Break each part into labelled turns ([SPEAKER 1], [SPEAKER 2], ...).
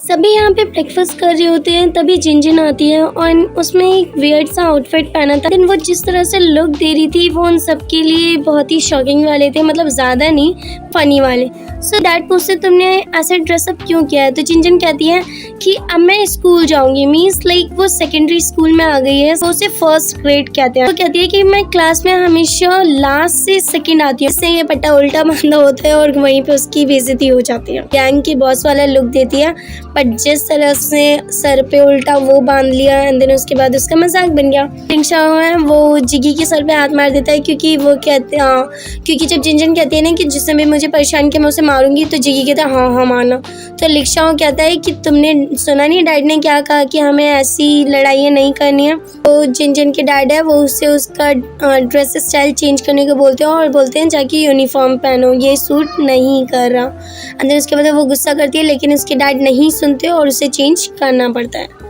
[SPEAKER 1] सभी यहाँ पे ब्रेकफास्ट कर रहे होते हैं, तभी जिनजिन आती है और उसमें एक वियर्ड सा आउटफिट पहना था। लेकिन वो जिस तरह से लुक दे रही थी वो उन सबके लिए बहुत ही शॉकिंग वाले थे, मतलब ज़्यादा नहीं, फनी वाले। सो डैड पूछते तुमने ऐसे ड्रेसअप क्यों किया है, तो जिनजिन कहती है कि अब मैं स्कूल जाऊंगी। मीन्स लाइक वो सेकेंडरी स्कूल में आ गई है, वो उसे फर्स्ट ग्रेड कहते हैं। वो कहती है कि मैं क्लास में हमेशा लास्ट से सेकंड आती हूँ। इससे ये पट्टा उल्टा बांधा होता है और वहीं पे उसकी बेइज्जती हो जाती है। गैंग की बॉस वाला लुक देती है, बट जिस तरह से सर पे उल्टा वो बांध लिया एंड देन उसके बाद उसका मजाक बन गया। लिंशाओ है वो जिगी के सर पे हाथ मार देता है क्योंकि वो कहते हैं क्योंकि जब जिनजिन कहती है ना कि जिसने भी मुझे परेशान किया मैं उसे मारूंगी, तो जिगी कहता है हाँ हाँ मारना। तो लिंशाओ कहता है कि तुमने सुना नहीं डैड ने क्या कहा कि हमें ऐसी लड़ाइयाँ नहीं करनी है। तो जिनजिन के डैड है वो उससे उसका ड्रेस स्टाइल चेंज करने को बोलते हैं और बोलते हैं जाके यूनिफॉर्म पहनो, ये सूट नहीं कर रहा। अंदर उसके बाद वो गुस्सा करती है लेकिन उसके डैड नहीं सुनते और उसे चेंज करना पड़ता है।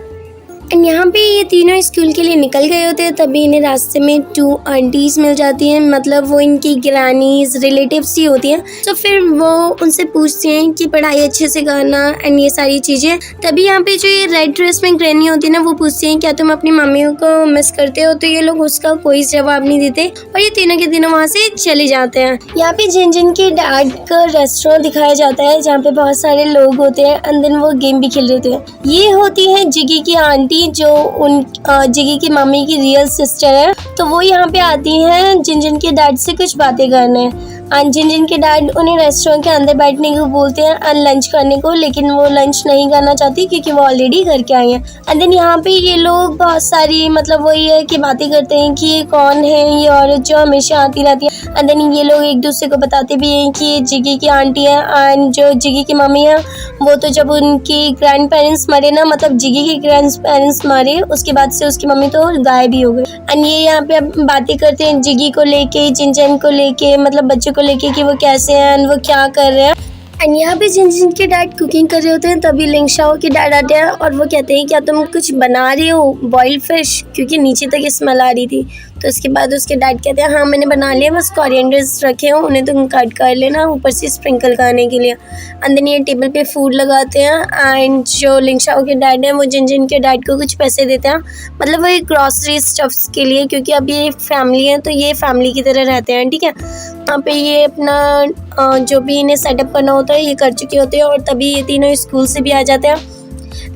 [SPEAKER 1] एंड यहाँ पे ये तीनों स्कूल के लिए निकल गए होते हैं, तभी इन्हें रास्ते में 2 आंटीज मिल जाती हैं, मतलब वो इनकी ग्रैनीज रिलेटिव्स ही होती हैं। तो फिर वो उनसे पूछती हैं कि पढ़ाई अच्छे से करना एंड ये सारी चीज़ें। तभी यहाँ पे जो ये रेड ड्रेस में ग्रैनी होती है ना, वो पूछती हैं क्या तुम अपनी मम्मी को मिस करते हो, तो ये लोग उसका कोई जवाब नहीं देते और ये तीनों के तीनों वहाँ से चले जाते हैं। यहाँ पे जिनजिन के डैड का रेस्टोरेंट दिखाया जाता है जहाँ पे बहुत सारे लोग होते हैं एंड देन वो गेम भी खेल रहे होते हैं। ये होती है जिगी की आंटी जो उन जिगी की मम्मी की रियल सिस्टर है। तो वो यहाँ पे आती हैं जिनजिन के डैड से कुछ बातें करने। जिनजिन के डैड उन्हें रेस्टोरेंट के अंदर बैठने को बोलते हैं और लंच करने को, लेकिन वो लंच नहीं करना चाहती क्योंकि वो ऑलरेडी घर के आई हैं। एंड देन यहाँ पे ये लोग बहुत सारी मतलब वही है कि बातें करते हैं कि ये कौन है ये औरत जो हमेशा आती रहती है। एंड देन ये लोग एक दूसरे को बताते भी हैं कि ये जिगी की आंटी है एंड जो जिगी की मम्मी है वो तो जब उनकी ग्रैंड पेरेंट्स मरे ना, मतलब जिगी के ग्रैंड पेरेंट्स मरे उसके बाद से उसकी मम्मी तो गायब ही हो गई। एंड ये यहाँ पे बातें करते हैं जिगी को लेके, जिनजिन को लेके, मतलब बच्चों को लेके कि वो कैसे हैं एंड वो क्या कर रहे हैं। एंड यहाँ पे जिनजिन के डैड कुकिंग कर रहे होते हैं, तभी लिंशाओ के डैड आते हैं और वो कहते हैं क्या तुम कुछ बना रहे हो बॉइल्ड फिश, क्योंकि नीचे तक स्मेल आ रही थी। तो उसके बाद उसके डैड कहते हैं हाँ मैंने बना लिया, बस कोरिएंडर्स रखे हो उन्हें तुम कट कर लेना ऊपर से स्प्रिंकल करने के लिए। एंड देन ये टेबल पे फूड लगाते हैं एंड जो लिंशाओ के डैड हैं वो जिनजिन के डैड को कुछ पैसे देते हैं, मतलब वो एक ग्रॉसरी स्टफ्स के लिए, क्योंकि अब ये फैमिली है तो ये फैमिली की तरह रहते हैं। ठीक है, यहाँ पे ये अपना जो भी इन्हें सेटअप करना होता है ये कर चुके होते हैं और तभी ये तीनों स्कूल से भी आ जाते हैं।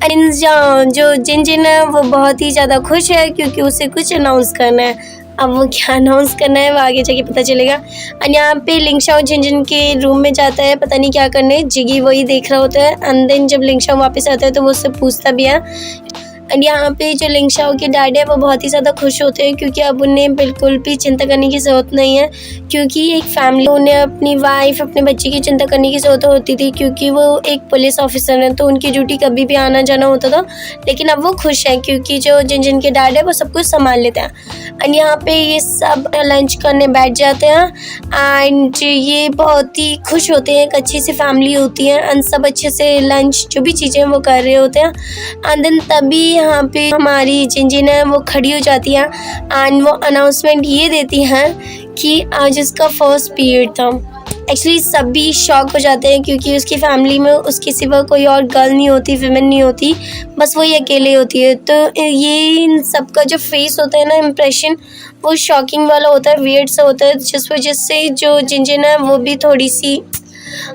[SPEAKER 1] एंड जो जिनजिन है वो बहुत ही ज़्यादा खुश है क्योंकि उसे कुछ अनाउंस करना है। अब वो क्या अनाउंस करना है वो आगे जाके पता चलेगा। एंड यहाँ पे लिंशाओ जिनजिन के रूम में जाता है पता नहीं क्या करने, जिगी वही देख रहा होता है। एंड देन जब लिंशाओ वापस आता है तो वो उससे पूछता भी है। एंड यहाँ पे जो लिंशाओ के डैड है वो बहुत ही ज़्यादा खुश होते हैं क्योंकि अब उन्हें बिल्कुल भी चिंता करने की ज़रूरत नहीं है, क्योंकि एक फैमिली उन्हें अपनी वाइफ अपने बच्चे की चिंता करने की ज़रूरत होती थी क्योंकि वो एक पुलिस ऑफिसर है तो उनकी ड्यूटी कभी भी आना जाना होता था। लेकिन अब वो खुश हैं क्योंकि जो जिनजिन के डैड है वो सब कुछ संभाल लेते हैं। एंड यहाँ पे ये सब लंच करने बैठ जाते हैं एंड ये बहुत ही खुश होते हैं, एक अच्छी सी फैमिली होती है एंड सब अच्छे से लंच जो भी चीज़ें वो कर रहे होते हैं। एंड देन तभी यहाँ पे हमारी जिनजिन है वो खड़ी हो जाती है एंड वो अनाउंसमेंट ये देती हैं कि आज उसका फर्स्ट पीरियड था। एक्चुअली सभी शॉक हो जाते हैं क्योंकि उसकी फैमिली में उसके सिवा कोई और गर्ल नहीं होती, विमेन नहीं होती, बस वही अकेले होती है। तो ये इन सबका जो फेस होता है ना इम्प्रेशन वो शॉकिंग वाला होता है, वियर्ड सा होता है, जिस वजह से जो जिनजिन है वो भी थोड़ी सी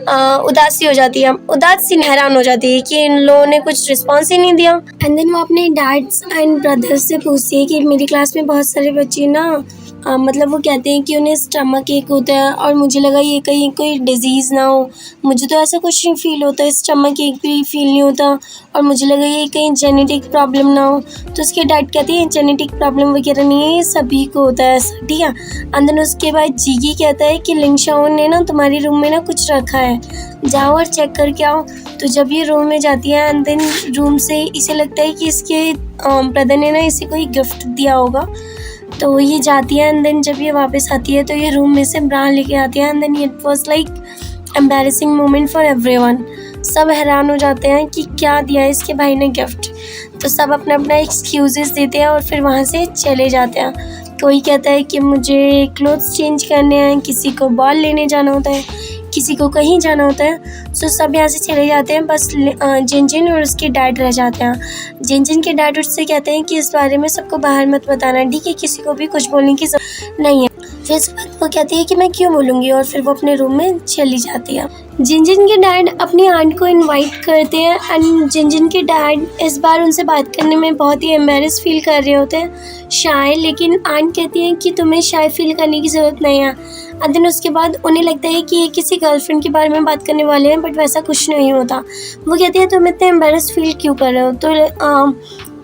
[SPEAKER 1] उदासी हो जाती है, उदासी हैरान हो जाती है कि इन लोगों ने कुछ रिस्पॉन्स ही नहीं दिया। एंड देन वो अपने डैड्स एंड ब्रदर्स से पूछती है कि मेरी क्लास में बहुत सारे बच्चे ना मतलब वो कहते हैं कि उन्हें स्टमक एक होता है और मुझे लगा ये कहीं कोई डिजीज़ ना हो, मुझे तो ऐसा कुछ नहीं फील होता, स्टमक एक भी फील नहीं होता और मुझे लगा ये कहीं जेनेटिक प्रॉब्लम ना हो। तो उसके डैड कहते हैं जेनेटिक प्रॉब्लम वगैरह नहीं है, ये सभी को होता है ऐसा। ठीक है, एंड देन उसके बाद जिगी कहता है कि लिंशाओ ने ना तुम्हारे रूम में ना कुछ रखा है, जाओ और चेक करके आओ। तो जब ये रूम में जाती है एंड देन रूम से इसे लगता है कि इसके ब्रदर ने ना इसे कोई गिफ्ट दिया होगा, तो ये जाती है एंड देन जब ये वापस आती है तो ये रूम में से ब्रा लेके आती है and then it was like embarrassing moment for everyone. सब हैरान हो जाते हैं कि क्या दिया है इसके भाई ने गिफ्ट, तो सब अपना अपना एक्सक्यूजेस देते हैं और फिर वहाँ से चले जाते हैं। कोई कहता है कि मुझे क्लोथ्स चेंज करने हैं, किसी को बॉल लेने जाना होता है, किसी को कहीं जाना होता है तो सब यहाँ से चले जाते हैं, बस जिनजिन और उसके डैड रह जाते हैं। जिनजिन के डैड उससे कहते हैं कि इस बारे में सबको बाहर मत बताना, ठीक है, किसी को भी कुछ बोलने की ज़रूरत नहीं है। फिर इसके बाद वो कहती है कि मैं क्यों बोलूँगी, और फिर वो अपने रूम में चली जाती है। जिनजिन के डैड अपनी आंट को इनवाइट करते हैं एंड जिनजिन के डैड इस बार उनसे बात करने में बहुत ही एम्बेरस फील कर रहे होते हैं, शाय, लेकिन आंट कहती है कि तुम्हें शाय फील करने की ज़रूरत नहीं है। एंड देन उसके बाद उन्हें लगता है कि ये किसी गर्लफ्रेंड के बारे में बात करने वाले हैं, बट वैसा कुछ नहीं होता। वो कहती है तुम इतने एम्बेरस फील क्यों कर रहे हो। तो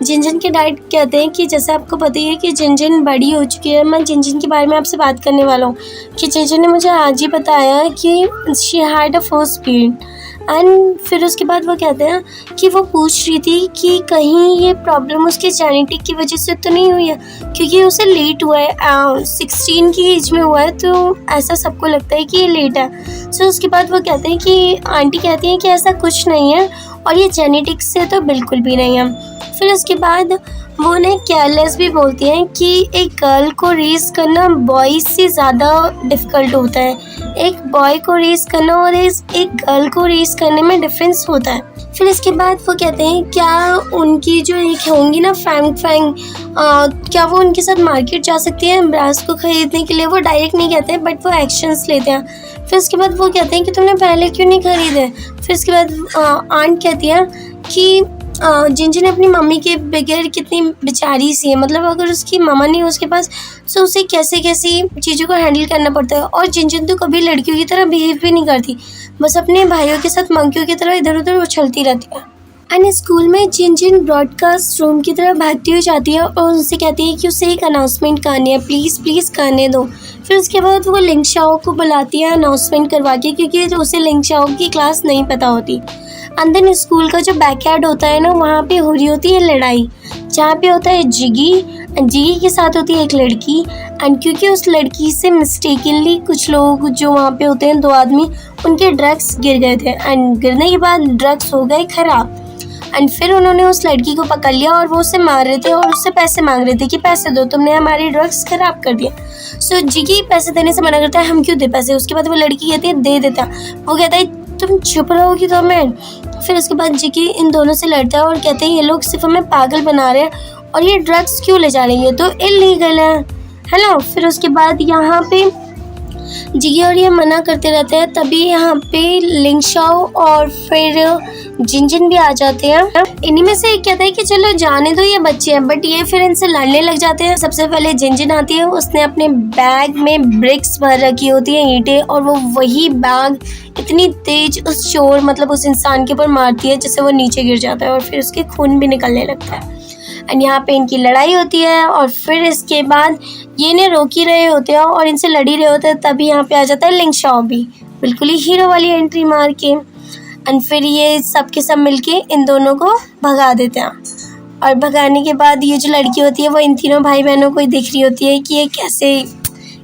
[SPEAKER 1] जिनजिन के डैड कहते हैं कि जैसे आपको पता ही है कि जिनजिन बड़ी हो चुकी है, मैं जिनजिन के बारे में आपसे बात करने वाला हूँ कि जिनजिन ने मुझे आज ही बताया कि she had a first period. And फिर उसके बाद वो कहते हैं कि वो पूछ रही थी कि कहीं ये प्रॉब्लम उसके जेनेटिक की वजह से तो नहीं हुई है, क्योंकि उसे लेट हुआ है, 16 की एज में हुआ है, तो ऐसा सबको लगता है कि ये लेट है। सो उसके बाद वो कहते हैं कि आंटी कहती हैं कि ऐसा कुछ नहीं है और ये जेनेटिक्स से तो बिल्कुल भी नहीं है। फिर उसके बाद वो उन्हें केयरलेस भी बोलती हैं कि एक गर्ल को रेस करना बॉय से ज़्यादा डिफ़िकल्ट होता है। एक बॉय को रेस करना और एक गर्ल को रेस करने में डिफरेंस होता है। फिर इसके बाद वो कहते हैं क्या उनकी जो एक होंगी ना फैंग क्या वो उनके साथ मार्केट जा सकती है ब्रास को ख़रीदने के लिए। वो डायरेक्ट नहीं कहते हैं बट वो एक्शंस लेते हैं। फिर उसके बाद वो कहते हैं कि तुमने पहले क्यों नहीं ख़रीदे। फिर इसके बाद आंट कहती है कि जिनजिन अपनी मम्मी के बगैर कितनी बेचारी सी है, मतलब अगर उसकी मामा नहीं हो उसके पास तो उसे कैसे कैसी चीज़ों को हैंडल करना पड़ता है। और जिनजिन तो कभी लड़कियों की तरह बिहेव भी नहीं करती, बस अपने भाइयों के साथ मंकियों की तरह इधर उधर उछलती रहती है। एंड स्कूल में जिनजिन ब्रॉडकास्ट रूम की तरफ भागती हुई जाती है और उनसे कहती है कि उसे एक अनाउंसमेंट करनी है, प्लीज़ करने दो। फिर उसके बाद वो लिंग शाओ को बुलाती है अनाउंसमेंट करवा के, क्योंकि उसे लिंग शाओ की क्लास नहीं पता होती। एंड देन स्कूल का जो बैकयार्ड होता है ना, वहाँ पे हो रही होती है लड़ाई, जहाँ पे होता है जिगी के साथ होती है एक लड़की। एंड क्योंकि उस लड़की से मिस्टेकनली कुछ लोग जो वहाँ पे होते हैं 2 आदमी, उनके ड्रग्स गिर गए थे एंड गिरने के बाद ड्रग्स हो गए ख़राब। एंड फिर उन्होंने उस लड़की को पकड़ लिया और वो उसे मार रहे थे और उससे पैसे मांग रहे थे कि पैसे दो, तुमने हमारी ड्रग्स ख़राब कर दिया। सो जिगी पैसे देने से मना करता है, हम क्यों दे पैसे। उसके बाद वो लड़की कहती है दे देता। वो कहता है तुम चुप रहोगी तो मैं। फिर उसके बाद जिगी इन दोनों से लड़ता है और कहते हैं ये लोग सिर्फ हमें पागल बना रहे हैं और ये ड्रग्स क्यों ले जा रही है, तो इलीगल है ना। फिर उसके बाद यहाँ पे जिगी और ये मना करते रहते हैं, तभी यहाँ पे लिंग शाओ और फिर जिनजिन भी आ जाते हैं। इन्हीं में से एक कहता है कि चलो जाने दो ये बच्चे हैं, बट ये फिर इनसे लड़ने लग जाते हैं। सबसे पहले जिनजिन आती है, उसने अपने बैग में ब्रिक्स भर रखी होती है, ईंटें, और वो वही बैग इतनी तेज उस चोर मतलब उस इंसान के ऊपर मारती है जिससे वो नीचे गिर जाता है और फिर उसके खून भी निकलने लगता है। एंड यहाँ पे इनकी लड़ाई होती है और फिर इसके बाद ये इन्हें रोक ही रहे होते हैं और इनसे लड़ी रहे होते हैं, तभी यहाँ पे आ जाता है लिंग शाओ भी बिल्कुल ही हीरो वाली एंट्री मार के। एंड फिर ये सब के सब मिलके इन दोनों को भगा देते हैं। और भगाने के बाद ये जो लड़की होती है वो इन तीनों भाई बहनों को ही दिख रही होती है कि ये कैसे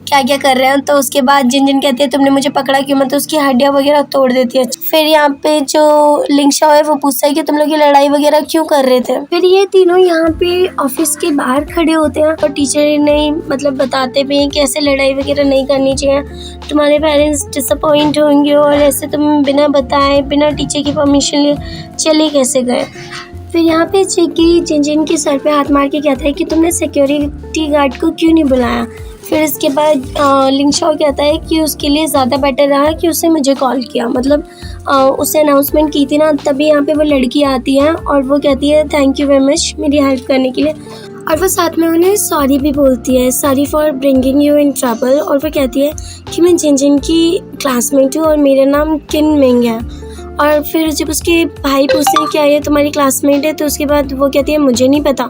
[SPEAKER 1] क्या क्या कर रहे हैं। तो उसके बाद जिनजिन कहती है तुमने मुझे पकड़ा क्यों, मतलब उसकी हड्डियाँ वगैरह तोड़ देती है। फिर यहाँ पे जो लिंग शाओ है वो पूछता है कि तुम लोग ये लड़ाई वगैरह क्यों कर रहे थे। फिर ये तीनों यहाँ पे ऑफिस के बाहर खड़े होते हैं और टीचर ने मतलब बताते भी हैं कि ऐसे लड़ाई वगैरह नहीं करनी चाहिए, तुम्हारे पेरेंट्स डिसअपॉइंट होंगे और ऐसे तुम बिना बताए बिना टीचर की परमिशन लिए चले कैसे गए। फिर यहाँ पे जिगी जिनजिन के सर पे हाथ मार के कहता है कि तुमने सिक्योरिटी गार्ड को क्यों नहीं बुलाया। फिर इसके बाद लिंग शाओ कहता है कि उसके लिए ज़्यादा बेटर रहा कि उसने मुझे कॉल किया, मतलब उसे अनाउंसमेंट की थी ना, तभी यहाँ पे वो लड़की आती है और वो कहती है थैंक यू वेरी मच मेरी हेल्प करने के लिए। और वो साथ में उन्हें सॉरी भी बोलती है, sorry for bringing you in trouble. और वो कहती है कि मैं जिनजिन की क्लासमेट हूँ और मेरा नाम किन मिंग है। और फिर जब उसके भाई पूछते हैं क्या ये तुम्हारी क्लासमेट है, तो उसके बाद वो कहती है मुझे नहीं पता।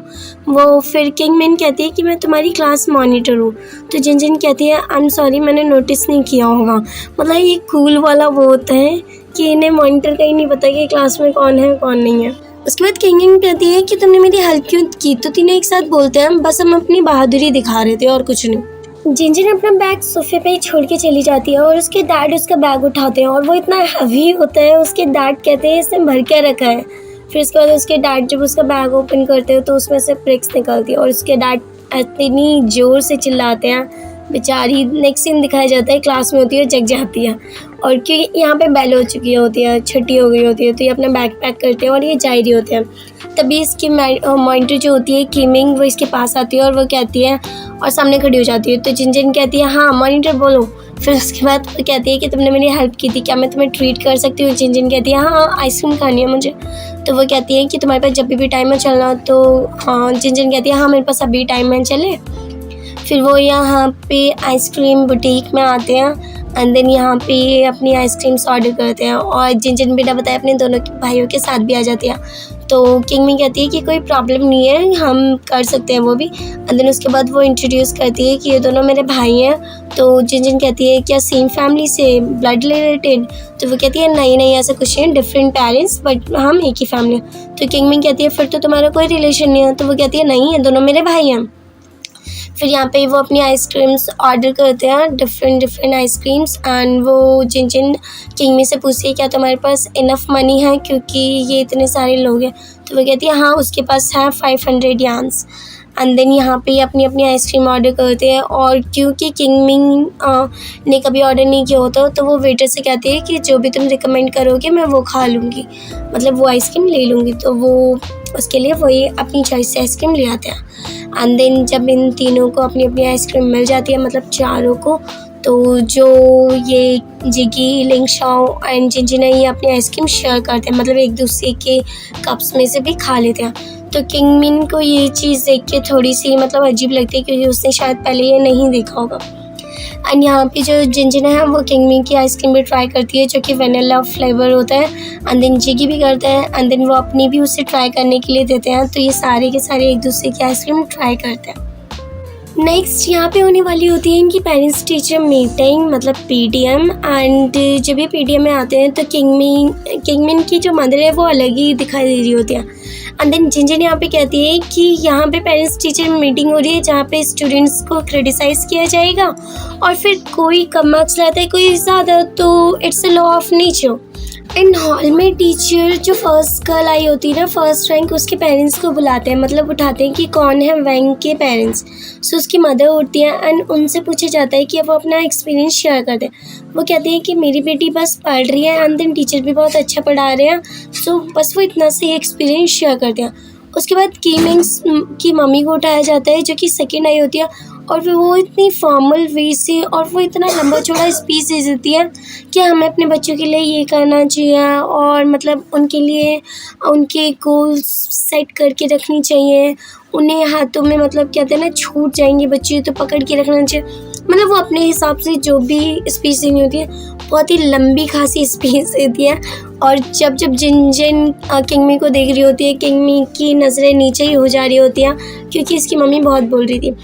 [SPEAKER 1] वो फिर किंग मिन कहती है कि मैं तुम्हारी क्लास मॉनिटर हूँ। तो जिनजिन कहती है आई एम सॉरी मैंने नोटिस नहीं किया होगा। मतलब ये कूल वाला वो होता है कि इन्हें मॉनिटर का ही नहीं पता कि क्लास में कौन है कौन नहीं है। उसके बाद किंग मिन कहती है कि तुमने मेरी हेल्प क्यों की। तो तीनों एक साथ बोलते हैं बस हम अपनी बहादुरी दिखा रहे थे और कुछ नहीं। जिनजिन अपना बैग सोफे पे ही छोड़ के चली जाती है और उसके डैड उसका बैग उठाते हैं और वो इतना हैवी होता है, उसके डैड कहते हैं इसने भर के रखा है। फिर उसके बाद उसके डैड जब उसका बैग ओपन करते हैं तो उसमें से ब्रिक्स निकलती है और उसके डैड इतनी ज़ोर से चिल्लाते हैं बेचारी नेक्स्ट सीन दिखाया जाता है क्लास में होती है, जग जाती है और क्योंकि यहाँ पे बेल हो चुकी होती है, छुट्टी हो गई होती है, तो ये अपना बैग पैक करते हैं और ये जा रही होते हैं। तभी इसकी मॉनिटर जो होती है किमिंग, वो इसके पास आती है और वो कहती है और सामने खड़ी हो जाती है। तो जिनजिन कहती है हाँ मॉनिटर बोलो। फिर उसके बाद वो कहती है कि तुमने मेरी हेल्प की थी, क्या मैं तुम्हें ट्रीट कर सकती हूँ। जिनजिन कहती है हाँ आइसक्रीम खानी है मुझे। तो वो कहती है कि तुम्हारे पास जब भी टाइम है चलना। तो हाँ जिनजिन कहती है हाँ मेरे पास अभी टाइम है, चले। फिर वो यहाँ पे आइसक्रीम बुटीक में आते हैं एंड देन यहाँ पे अपनी आइसक्रीम्स ऑर्डर करते हैं और जिनजिन बिना बताए अपने दोनों भाइयों के साथ भी आ जाती है। तो किंगमी कहती है कि कोई प्रॉब्लम नहीं है, हम कर सकते हैं वो भी। एंड देन उसके बाद वो इंट्रोड्यूस करती है कि ये दोनों मेरे भाई हैं। तो जिनजिन कहती है क्या सेम फैमिली से, ब्लड रिलेटेड। तो वो कहती है नहीं ऐसा कुछ नहीं, डिफरेंट पेरेंट्स बट हम एक ही फैमिली। तो किंगमी कहती है फिर तो तुम्हारा कोई रिलेशन नहीं है। तो वो कहती है नहीं, ये दोनों मेरे भाई हैं। फिर यहाँ पे वो अपनी आइसक्रीम्स ऑर्डर करते हैं, डिफरेंट आइसक्रीम्स। एंड वो जिनजिन किंगमी से पूछती है क्या तुम्हारे पास इनफ मनी है क्योंकि ये इतने सारे लोग हैं। तो वो कहती है हाँ उसके पास है 500 यान्स। एंड देन यहाँ पे अपनी आइसक्रीम ऑर्डर करते हैं और क्योंकि किंगमिंग ने कभी ऑर्डर नहीं किया होता तो वो वेटर से कहती है कि जो भी तुम रिकमेंड करोगे मैं वो खा लूँगी, मतलब वो आइसक्रीम ले लूँगी। तो वो उसके लिए वही अपनी चॉइस से आइसक्रीम ले आते हैं। एंड देन जब इन तीनों को अपनी आइसक्रीम मिल जाती है, मतलब चारों को, तो जो ये जिगी, लिंगशाओ एंड जिनजिन ये अपनी आइसक्रीम शेयर करते हैं, मतलब एक दूसरे के कप्स में से भी खा लेते हैं। तो किंगमिन को ये चीज़ देख के थोड़ी सी मतलब अजीब लगती है क्योंकि उसने शायद पहले ये नहीं देखा होगा। एंड यहाँ पे जो जिनजिन है वो किंगमिन की आइसक्रीम भी ट्राई करती है जो कि वनीला फ्लेवर होता है। एंड देन जिगी भी करते हैं एंड देन वो अपनी भी उसे ट्राई करने के लिए देते हैं। तो ये सारे के सारे एक दूसरे की आइसक्रीम ट्राई करते हैं। नेक्स्ट यहाँ पे होने वाली होती है इनकी पेरेंट्स टीचर मीटिंग, मतलब पीटीएम। एंड जब ये पीटीएम में आते हैं तो किंगमिन की जो मदर है वो अलग ही दिखाई दे रही होती है। एंड देन जिनजिन यहाँ पे कहती है कि यहाँ पे पेरेंट्स टीचर मीटिंग हो रही है जहाँ पे स्टूडेंट्स को क्रिटिसाइज़ किया जाएगा और फिर कोई कम मार्क्स लाता है कोई ज़्यादा, तो it's a law of nature. And hall में टीचर जो फर्स्ट गर्ल आई होती है ना, फर्स्ट रैंक, उसके पेरेंट्स को बुलाते हैं, मतलब उठाते हैं कि कौन है वैंग के पेरेंट्स। सो उसकी मदर उठती है एंड उनसे पूछा जाता है कि वो अपना एक्सपीरियंस शेयर कर दें। वो कहते हैं कि मेरी बेटी बस पढ़ रही है एंड देन टीचर भी बहुत अच्छा पढ़ा रहे हैं, सो बस वो इतना से एक्सपीरियंस शेयर करते हैं। उसके बाद किमिंग्स की मम्मी को उठाया जाता है जो कि सेकेंड आई होती है और फिर वो इतनी फॉर्मल वे से और वो इतना लंबा चौड़ा स्पीच दे देती है कि हमें अपने बच्चों के लिए ये करना चाहिए और मतलब उनके लिए उनके गोल्स सेट करके रखनी चाहिए। उन्हें हाथों में मतलब कहते हैं ना छूट जाएंगे बच्चे तो पकड़ के रखना चाहिए। मतलब वो अपने हिसाब से जो भी स्पीच देनी होती है बहुत ही लंबी खासी स्पीच देती है। और जब जिनजिन किंगमी को देख रही होती है, किंगमी की नज़रें नीचे ही हो जा रही होती हैं क्योंकि इसकी मम्मी बहुत बोल रही थी।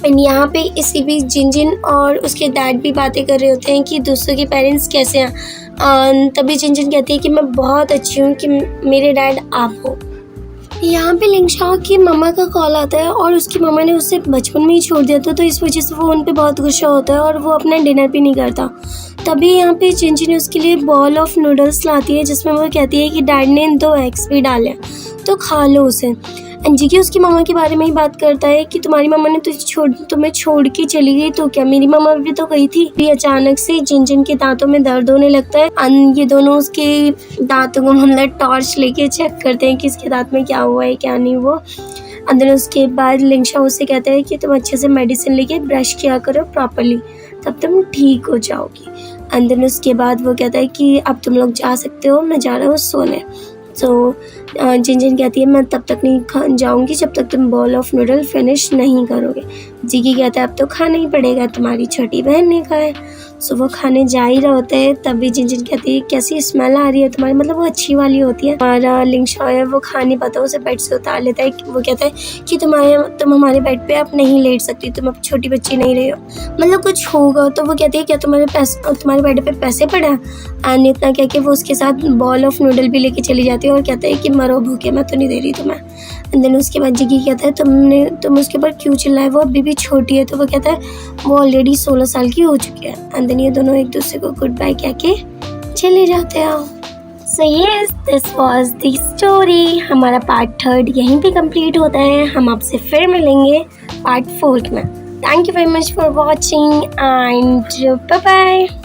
[SPEAKER 1] एंड यहाँ पे इसी बीच जिनजिन और उसके डैड भी बातें कर रहे होते हैं कि दूसरों के पेरेंट्स कैसे हैं। तभी जिनजिन कहती है कि मैं बहुत अच्छी हूँ कि मेरे डैड आप हो। यहाँ पे लिंगशाओ की मम्मा का कॉल आता है और उसकी मम्मा ने उसे बचपन में ही छोड़ दिया था, तो इस वजह से वो उन पे बहुत गुस्सा होता है और वो अपना डिनर भी नहीं करता। तभी यहाँ पे जिनजिन उसके लिए बॉल ऑफ नूडल्स लाती है जिसमें वो कहती है कि डैड ने 2 एग्स भी डाले तो खा लो उसे। एंड जिगी उसकी मम्मा के बारे में ही बात करता है कि तुम्हारी मम्मा ने तुम्हें छोड़ के चली गई तो क्या, मेरी मम्मा भी तो गई थी। भी अचानक से जिनजिन के दांतों में दर्द होने लगता है एंड ये दोनों उसके दांतों को मतलब टॉर्च लेके चेक करते हैं कि इसके दांत में क्या हुआ है क्या नहीं हुआ। अंदर उसके बाद लिंगशाओ उससे कहता है कि तुम अच्छे से मेडिसिन लेके ब्रश किया करो प्रॉपरली, तब तुम ठीक हो जाओगी। एंड देन उसके बाद वो कहता है कि अब तुम लोग जा सकते हो, मैं जा रहा हूँ सोने। तो जिनजिन कहती है मैं तब तक नहीं जाऊंगी जब तक तुम बॉल ऑफ नूडल फिनिश नहीं करोगे। जिगी कहता है अब तो खाना ही पड़ेगा, तुम्हारी छोटी बहन ने कहा है। सो वो खाने जा ही रहे होते हैं तभी जिनजिन कहती है कैसी स्मेल आ रही है तुम्हारी, मतलब वो अच्छी वाली होती है। और लिंगशाओ है वो खा नहीं पाता, उसे बेड से उतार लेता है। वो कहता है कि तुम हमारे बेड पे अब नहीं लेट सकती, तुम अब छोटी बच्ची नहीं रही हो, मतलब कुछ होगा। तो वो कहती है क्या तुम्हारे बेड पे पैसे पड़े हैं। एंड इतना कह के वो उसके साथ बॉल ऑफ नूडल भी लेके चली जाती है और कहता है कि मरो भूखे, मैं तो नहीं दे रही तुम्हें। एंड देन उसके बाद जिगी कहता है तुम उसके ऊपर क्यों चिल्लाए, वो अभी भी छोटी है। तो वो कहता है वो ऑलरेडी 16 साल की हो चुकी है। एंड देन ये दोनों एक दूसरे को गुड बाय कह के चले जाते हैं। So yes, this was the story. हमारा पार्ट 3 यहीं पे कंप्लीट होता है। हम आपसे फिर मिलेंगे पार्ट 4 में। Thank you very much for watching and bye bye.